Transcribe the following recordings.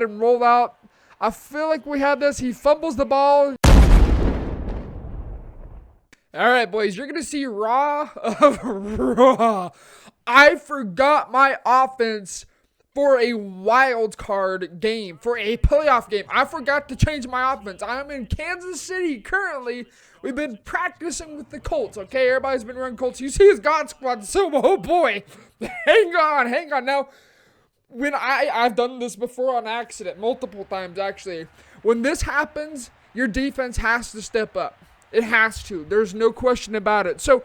and roll out. I feel like we had this. He fumbles the ball. All right, boys, you're going to see raw of raw. I forgot my offense for a wild card game, for a playoff game. I forgot to change my offense. I'm in Kansas City currently. We've been practicing with the Colts, okay? Everybody's been running Colts. You see his God Squad, so, oh boy. Hang on. Now, when I've done this before on accident, multiple times actually. When this happens, your defense has to step up. It has to. There's no question about it. So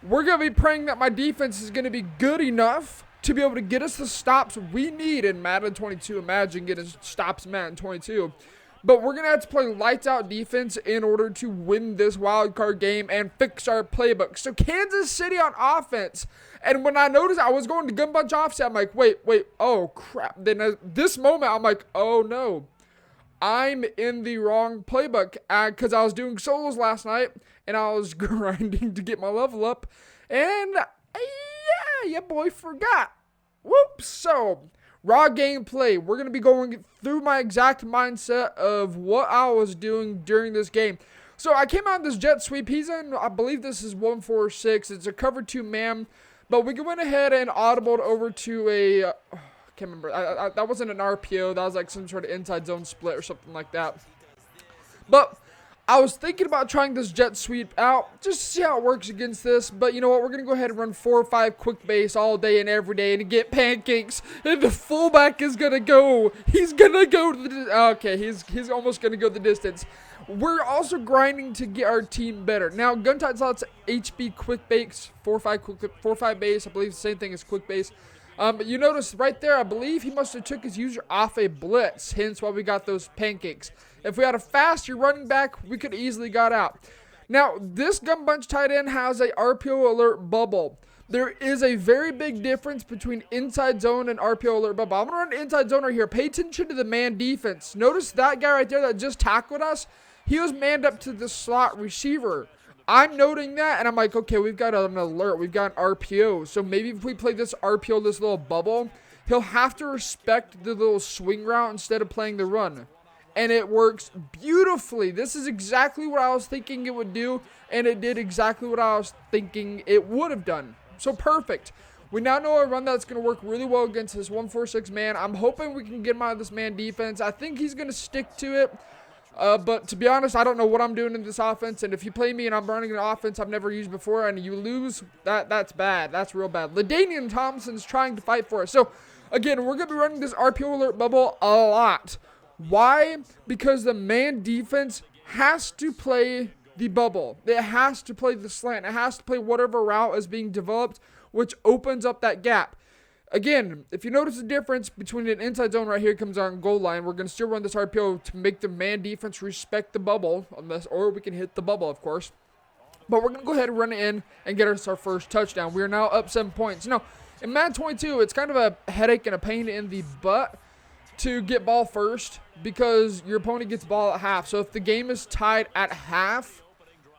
we're going to be praying that my defense is going to be good enough to be able to get us the stops we need in Madden 22. Imagine getting stops in Madden 22. But we're going to have to play lights out defense in order to win this wild card game and fix our playbook. So Kansas City on offense. And when I noticed I was going to gun bunch offset, I'm like, wait, oh crap. Then at this moment, I'm like, oh no. I'm in the wrong playbook because I was doing solos last night and I was grinding to get my level up. And yeah, boy, forgot. Whoops. So, raw gameplay. We're going to be going through my exact mindset of what I was doing during this game. So, I came out in this jet sweep. He's in, I believe this is 146. It's a cover 2 man. But we went ahead and audibled over to a... can't remember. That wasn't an RPO. That was like some sort of inside zone split or something like that. But I was thinking about trying this jet sweep out just to see how it works against this. But you know what? We're going to go ahead and run 4 or 5 quick base all day and every day and get pancakes. And the fullback is going to go. He's going to go to the... Okay, he's almost going to go the distance. We're also grinding to get our team better. Now, gun tight slots, HB quick base, 4-5 base. I believe the same thing as quick base. You notice right there, I believe he must have took his user off a blitz, hence why we got those pancakes. If we had a faster running back, we could easily got out. Now, this gun bunch tight end has a RPO alert bubble. There is a very big difference between inside zone and RPO alert bubble. I'm going to run inside zone right here. Pay attention to the man defense. Notice that guy right there that just tackled us. He was manned up to the slot receiver. I'm noting that, and I'm like, okay, we've got an alert. We've got an RPO. So maybe if we play this RPO, this little bubble, he'll have to respect the little swing route instead of playing the run. And it works beautifully. This is exactly what I was thinking it would do, and it did exactly what I was thinking it would have done. So perfect. We now know a run that's going to work really well against this 146 man. I'm hoping we can get him out of this man defense. I think he's going to stick to it. But to be honest, I don't know what I'm doing in this offense. And if you play me and I'm running an offense I've never used before and you lose, that's bad. That's real bad. LaDainian Thompson's trying to fight for us. So, again, we're going to be running this RPO alert bubble a lot. Why? Because the man defense has to play the bubble. It has to play the slant. It has to play whatever route is being developed, which opens up that gap. Again, if you notice the difference between an inside zone right here comes on goal line, we're going to still run this RPO to make the man defense respect the bubble, unless, or we can hit the bubble, of course. But we're going to go ahead and run it in and get us our first touchdown. We are now up 7 points. Now, in Madden 22, it's kind of a headache and a pain in the butt to get ball first because your opponent gets ball at half. So if the game is tied at half,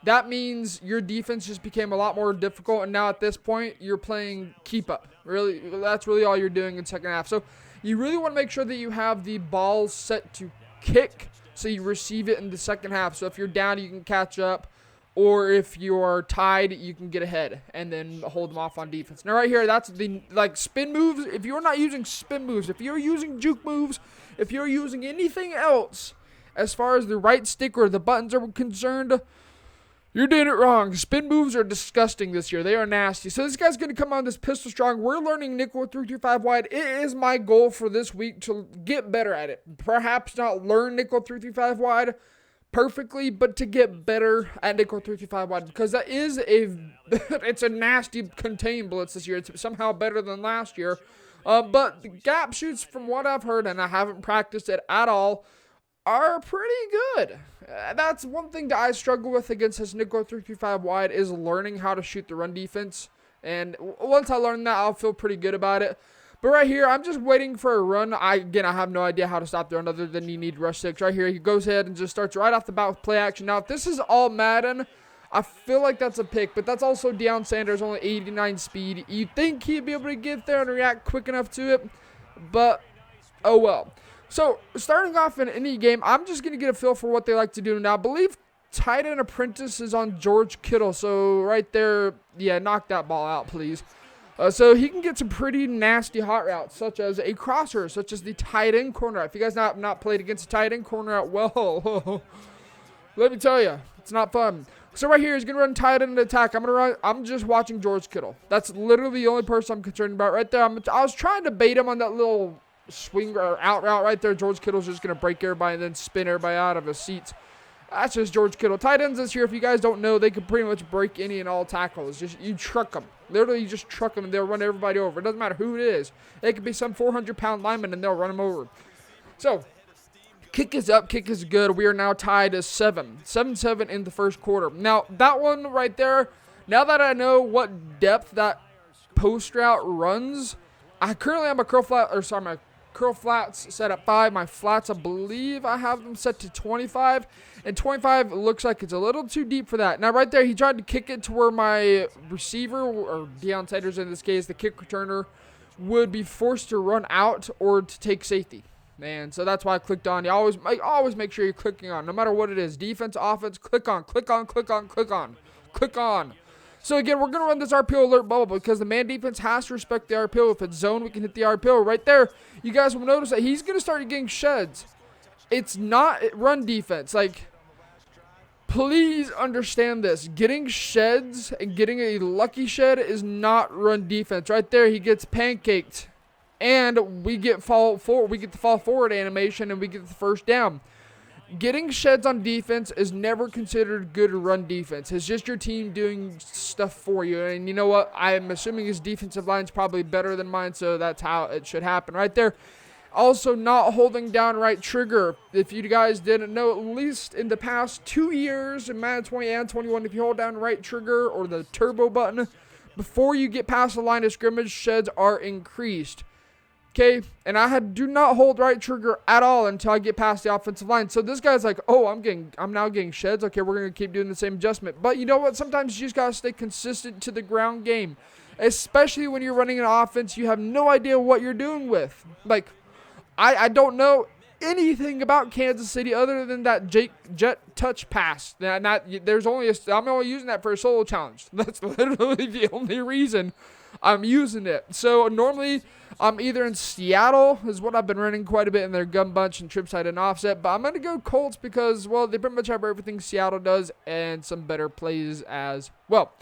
that means your defense just became a lot more difficult, and now at this point, you're playing keep up. Really, that's really all you're doing in second half. So you really want to make sure that you have the ball set to kick so you receive it in the second half. So if you're down, you can catch up, or if you're tied, you can get ahead and then hold them off on defense. Now right here, that's the spin moves. If you're not using spin moves, if you're using juke moves, if you're using anything else as far as the right stick or the buttons are concerned, you're doing it wrong. Spin moves are disgusting this year. They are nasty. So this guy's going to come on this pistol strong. We're learning nickel 335 wide. It is my goal for this week to get better at it. Perhaps not learn nickel 335 wide perfectly, but to get better at nickel 335 wide, because that is it's a nasty contain blitz this year. It's somehow better than last year. But the gap shoots, from what I've heard, and I haven't practiced it at all, are pretty good. That's one thing that I struggle with against this nickel 335 wide is learning how to shoot the run defense. And once I learn that, I'll feel pretty good about it. But right here, I'm just waiting for a run. I have no idea how to stop the run other than you need rush 6. Right here, he goes ahead and just starts right off the bat with play action. Now, if this is all Madden, I feel like that's a pick, but that's also Deion Sanders, only 89 speed. You'd think he'd be able to get there and react quick enough to it, but oh well. So, starting off in any game, I'm just going to get a feel for what they like to do. Now, I believe tight end apprentice is on George Kittle. So, right there, yeah, knock that ball out, please. So, he can get some pretty nasty hot routes, such as a crosser, such as the tight end corner route. If you guys not played against a tight end corner route, well, let me tell you, it's not fun. So, right here, he's going to run tight end attack. I'm just watching George Kittle. That's literally the only person I'm concerned about right there. I was trying to bait him on that little swing or out route right there. George Kittle's just going to break everybody and then spin everybody out of his seats. That's just George Kittle. Tight ends this year, if you guys don't know, they can pretty much break any and all tackles. Just you truck them. Literally, you just truck them and they'll run everybody over. It doesn't matter who it is. It could be some 400-pound lineman and they'll run them over. So, kick is up. Kick is good. We are now tied at 7-7 in the first quarter. Now, that one right there, now that I know what depth that post route runs, I currently have my curl flats set at 5. My flats, I believe I have them set to 25. And 25 looks like it's a little too deep for that. Now, right there, he tried to kick it to where my receiver, or Deion Sanders in this case, the kick returner, would be forced to run out or to take safety. Man, so that's why I clicked on. You always make sure you're clicking on, no matter what it is. Defense, offense, click on. So again, we're going to run this RPO alert bubble because the man defense has to respect the RPO. If it's zone, we can hit the RPO. Right there, you guys will notice that he's going to start getting sheds. It's not run defense. Like, please understand this. Getting sheds and getting a lucky shed is not run defense. Right there, he gets pancaked. And we get the fall forward animation and we get the first down. Getting sheds on defense is never considered good run defense. It's just your team doing stuff for you. And you know what? I'm assuming his defensive line is probably better than mine, so that's how it should happen right there. Also, not holding down right trigger. If you guys didn't know, at least in the past 2 years in Madden 20 and 21, if you hold down right trigger or the turbo button, before you get past the line of scrimmage, sheds are increased. Okay, and I do not hold right trigger at all until I get past the offensive line. So this guy's like, oh, I'm now getting sheds. Okay, we're going to keep doing the same adjustment. But you know what? Sometimes you just got to stay consistent to the ground game. Especially when you're running an offense you have no idea what you're doing with. Like, I don't know anything about Kansas City other than that jet touch pass. I'm only using that for a solo challenge. That's literally the only reason I'm using it. So normally I'm either in Seattle, is what I've been running quite a bit in their gun bunch and trip side and offset. But I'm going to go Colts because, well, they pretty much have everything Seattle does and some better plays as well.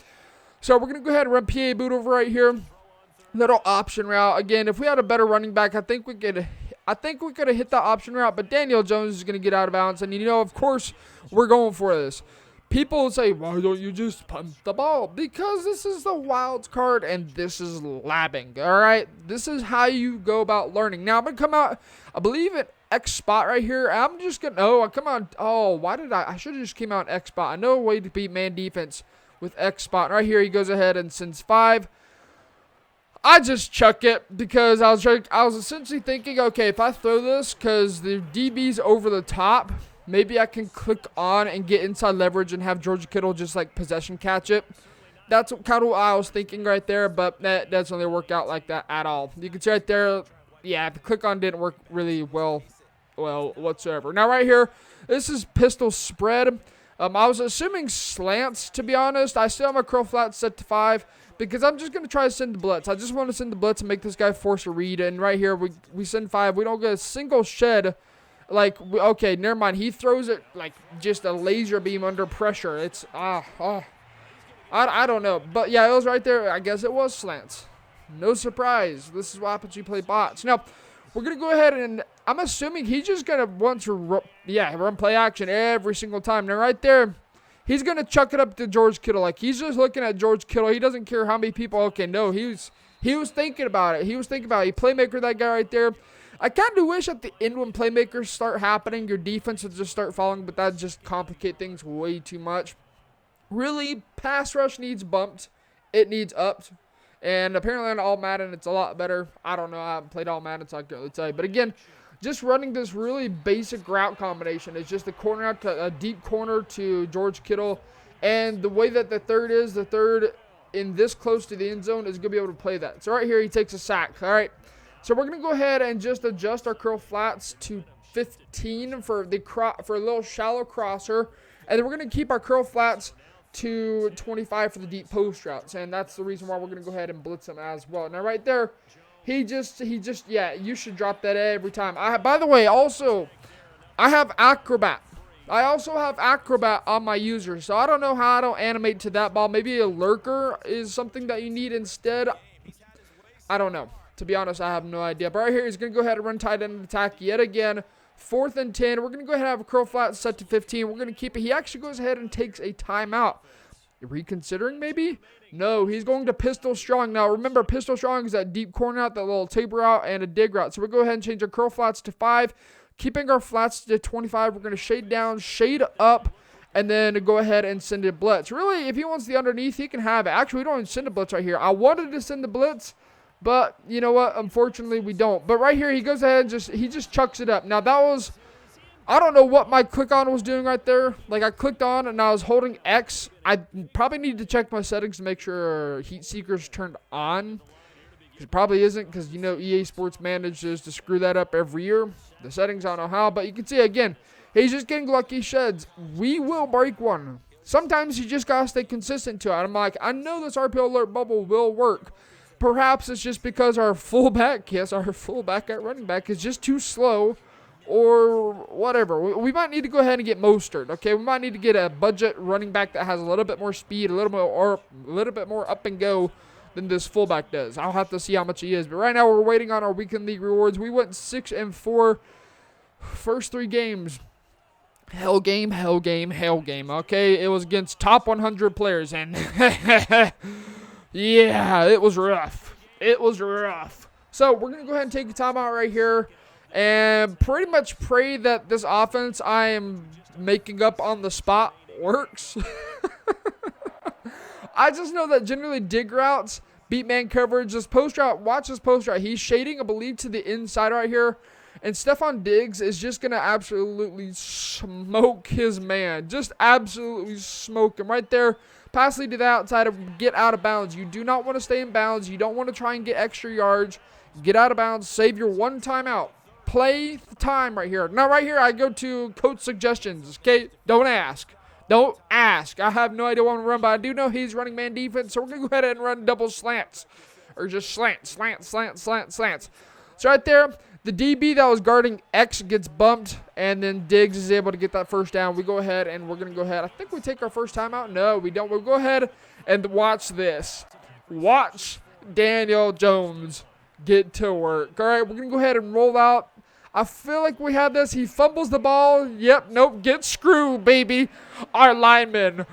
So we're going to go ahead and run PA boot over right here. Little option route. Again, if we had a better running back, I think we could have hit that option route. But Daniel Jones is going to get out of bounds. And, you know, of course, we're going for this. People say, why don't you just punt the ball? Because this is the wild card and this is labbing, all right? This is how you go about learning. Now, I'm going to come out, I believe, at X spot right here. I'm just going to, I should have just came out X spot. I know a way to beat man defense with X spot. Right here, he goes ahead and sends 5. I just chuck it because I was essentially thinking, okay, if I throw this because the DB's over the top, maybe I can click on and get inside leverage and have George Kittle just like possession catch it. That's kind of what I was thinking right there, but that doesn't really work out like that at all. You can see right there, yeah, the click on didn't work really well whatsoever. Now right here, this is pistol spread. I was assuming slants, to be honest. I still have my curl flat set to 5 because I'm just going to try to send the blitz. I just want to send the blitz and make this guy force a read. And right here, we send 5. We don't get a single shed. Okay, never mind. He throws it like just a laser beam under pressure. It's, I don't know. But yeah, it was right there. I guess it was slants. No surprise. This is what happens when you play bots. Now, we're going to go ahead and I'm assuming he's just going to want to run play action every single time. Now, right there, he's going to chuck it up to George Kittle. Like, he's just looking at George Kittle. He doesn't care how many people. Okay, no, he was thinking about it. He playmaker, that guy right there. I kind of wish at the end when playmakers start happening, your defense would just start falling, but that just complicate things way too much. Really, pass rush needs bumped. It needs upped. And apparently on all Madden, it's a lot better. I don't know. I haven't played all Madden, so I can't really tell you. But again, just running this really basic route combination. It's just the corner out to a deep corner to George Kittle. And the way that the third in this close to the end zone is going to be able to play that. So right here, he takes a sack. All right. So we're going to go ahead and just adjust our curl flats to 15 for a little shallow crosser. And then we're going to keep our curl flats to 25 for the deep post routes. And that's the reason why we're going to go ahead and blitz him as well. Now right there, yeah, you should drop that every time. By the way, also, I have Acrobat. I also have Acrobat on my user, so I don't know how I don't animate to that ball. Maybe a lurker is something that you need instead. I don't know. To be honest, I have no idea. But right here, he's going to go ahead and run tight end attack yet again. 4th and 10. We're going to go ahead and have a curl flat set to 15. We're going to keep it. He actually goes ahead and takes a timeout. Reconsidering maybe? No, he's going to pistol strong. Now, remember, pistol strong is that deep corner out, that little taper route, and a dig route. So we'll go ahead and change our curl flats to 5. Keeping our flats to 25, we're going to shade down, shade up, and then go ahead and send a blitz. Really, if he wants the underneath, he can have it. Actually, we don't even send a blitz right here. I wanted to send the blitz, but you know what? Unfortunately, we don't. But right here, he goes ahead and he just chucks it up. Now, that was, I don't know what my click on was doing right there. Like, I clicked on and I was holding X. I probably need to check my settings to make sure Heat Seeker's turned on. It probably isn't, because, you know, EA Sports manages to screw that up every year. The settings, I don't know how, but you can see, again, he's just getting lucky sheds. We will break one. Sometimes you just got to stay consistent to it. I'm like, I know this RPO alert bubble will work. Perhaps it's just because our fullback at running back is just too slow, or whatever. We might need to go ahead and get Mostert, okay? We might need to get a budget running back that has a little bit more speed, a little bit more up and go than this fullback does. I'll have to see how much he is. But right now, we're waiting on our weekend league rewards. We went 6-4 first 3 games. Hell game, okay? It was against top 100 players, and yeah, it was rough. So we're going to go ahead and take a timeout right here and pretty much pray that this offense I am making up on the spot works. I just know that generally dig routes, beat man coverage, this post route, watch this post route. He's shading, I believe, to the inside right here. And Stephon Diggs is just going to absolutely smoke his man. Just absolutely smoke him right there. Pass lead to the outside of get out of bounds. You do not want to stay in bounds. You don't want to try and get extra yards. Get out of bounds. Save your one timeout. Play the time right here. Now, right here, I go to coach suggestions. Okay, don't ask. Don't ask. I have no idea what I'm going to run, but I do know he's running man defense, so we're going to go ahead and run double slants. Or just slants. So right there, the DB that was guarding X gets bumped, and then Diggs is able to get that first down. We go ahead, and we're going to go ahead. I think we take our first time out. No, we don't. We'll go ahead and watch this. Watch Daniel Jones get to work. All right, we're going to go ahead and roll out. I feel like we had this. He fumbles the ball. Yep, nope, get screwed, baby. Our lineman,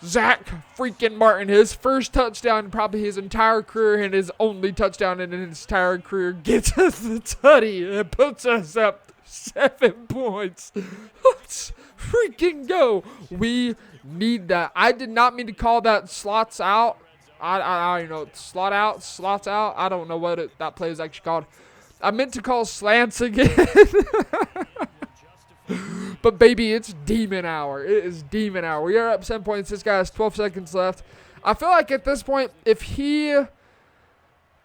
Zach freaking Martin, his first touchdown, probably his entire career, and his only touchdown in his entire career, gets us the tutty and puts us up 7 points. Let's freaking go. We need that. I did not mean to call that slots out. I don't know, slots out. I don't know what that play is actually called. I meant to call slants again. But, baby, it's demon hour. It is demon hour. We are up 7 points. This guy has 12 seconds left. I feel like at this point, if he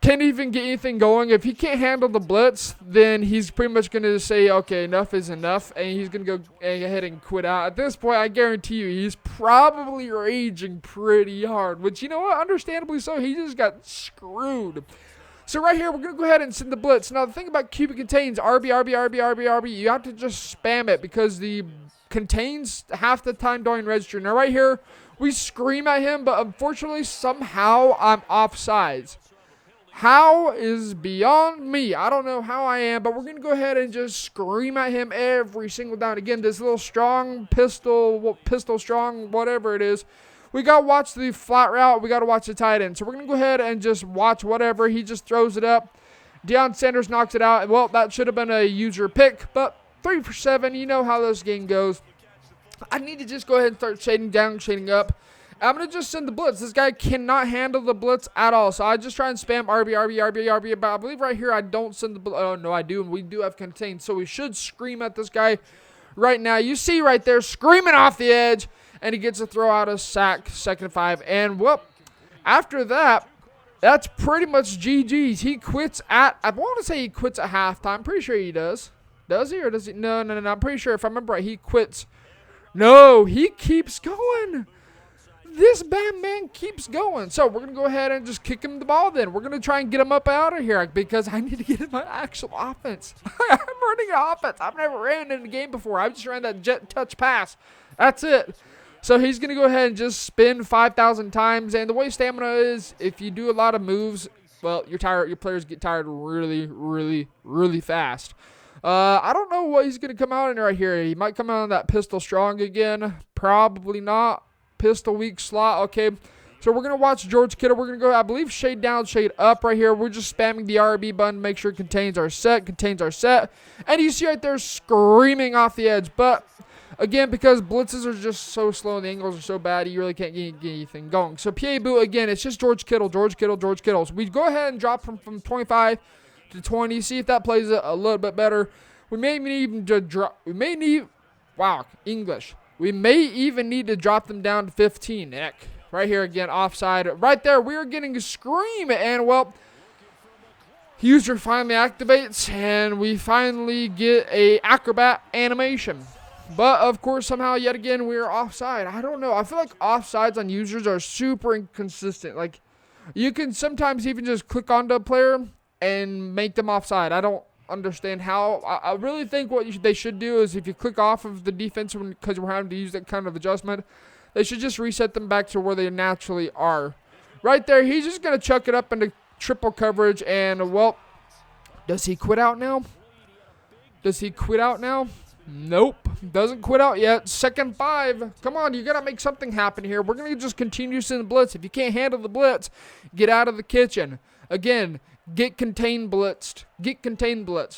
can't even get anything going, if he can't handle the blitz, then he's pretty much going to say, okay, enough is enough, and he's going to go ahead and quit out. At this point, I guarantee you, he's probably raging pretty hard, which, you know what, understandably so. He just got screwed. So right here, we're going to go ahead and send the blitz. Now, the thing about QB contains, RB, you have to just spam it because the contains half the time during register. Now, right here, we scream at him, but unfortunately, somehow I'm offsides. How is beyond me. I don't know how I am, but we're going to go ahead and just scream at him every single down. Again, this little strong pistol strong, whatever it is. We got to watch the flat route. We got to watch the tight end. So we're going to go ahead and just watch whatever. He just throws it up. Deion Sanders knocks it out. Well, that should have been a user pick, but 3 for 7. You know how this game goes. I need to just go ahead and start shading down, shading up. I'm going to just send the blitz. This guy cannot handle the blitz at all. So I just try and spam RB. But I believe right here I don't send the blitz. Oh, no, I do. And we do have contained. So we should scream at this guy right now. You see right there, screaming off the edge. And he gets a throw out of sack, 2nd and 5. And, whoop, after that, that's pretty much GG's. He quits at, I want to say he quits at halftime. Pretty sure he does. Does he or does he? No. I'm pretty sure if I remember right, he quits. No, he keeps going. This bad man keeps going. So we're going to go ahead and just kick him the ball then. We're going to try and get him up out of here because I need to get in my actual offense. I'm running an offense. I've never ran in a game before. I just ran that jet touch pass. That's it. So he's going to go ahead and just spin 5,000 times. And the way stamina is, if you do a lot of moves, well, you're tired. Your players get tired really, really, really fast. I don't know what he's going to come out in right here. He might come out in that pistol strong again. Probably not. Pistol weak slot. Okay. So we're going to watch George Kittle. We're going to go, I believe, shade down, shade up right here. We're just spamming the RB button to make sure it contains our set. And you see right there screaming off the edge. But, again, because blitzes are just so slow and the angles are so bad, you really can't get anything going. So PA boot, again, it's just George Kittle. So we go ahead and drop him from 25 to 20. See if that plays it a little bit better. We may even drop. We may even need to drop them down to 15. Heck, right here again, offside. Right there, we are getting a scream, and well, user finally activates, and we finally get a acrobat animation. But of course, somehow, yet again, we are offside. I don't know. I feel like offsides on users are super inconsistent. Like, you can sometimes even just click onto a player and make them offside. I don't understand how. I really think what they should do is if you click off of the defense because we're having to use that kind of adjustment, they should just reset them back to where they naturally are. Right there, he's just going to chuck it up into triple coverage, and, well, does he quit out now? Nope. Doesn't quit out yet. 2nd 5. Come on, you got to make something happen here. We're going to just continue to send the blitz. If you can't handle the blitz, get out of the kitchen. Again, get contained blitzed.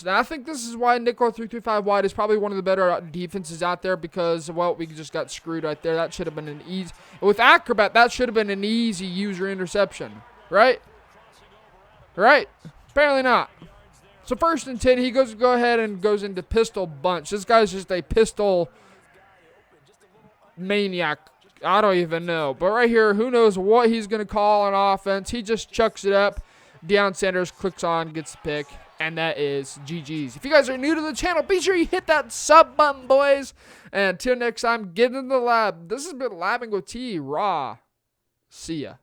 Now, I think this is why nickel 3-5 wide is probably one of the better defenses out there because, well, we just got screwed right there. That should have been an easy. With Acrobat, that should have been an easy user interception. Right? Apparently not. So 1st and 10, he go ahead and goes into pistol bunch. This guy's just a pistol maniac. I don't even know. But right here, who knows what he's going to call on offense. He just chucks it up. Deion Sanders clicks on, gets the pick, and that is GG's. If you guys are new to the channel, be sure you hit that sub button, boys. And until next time, get in the lab. This has been Labbing with T. Raw. See ya.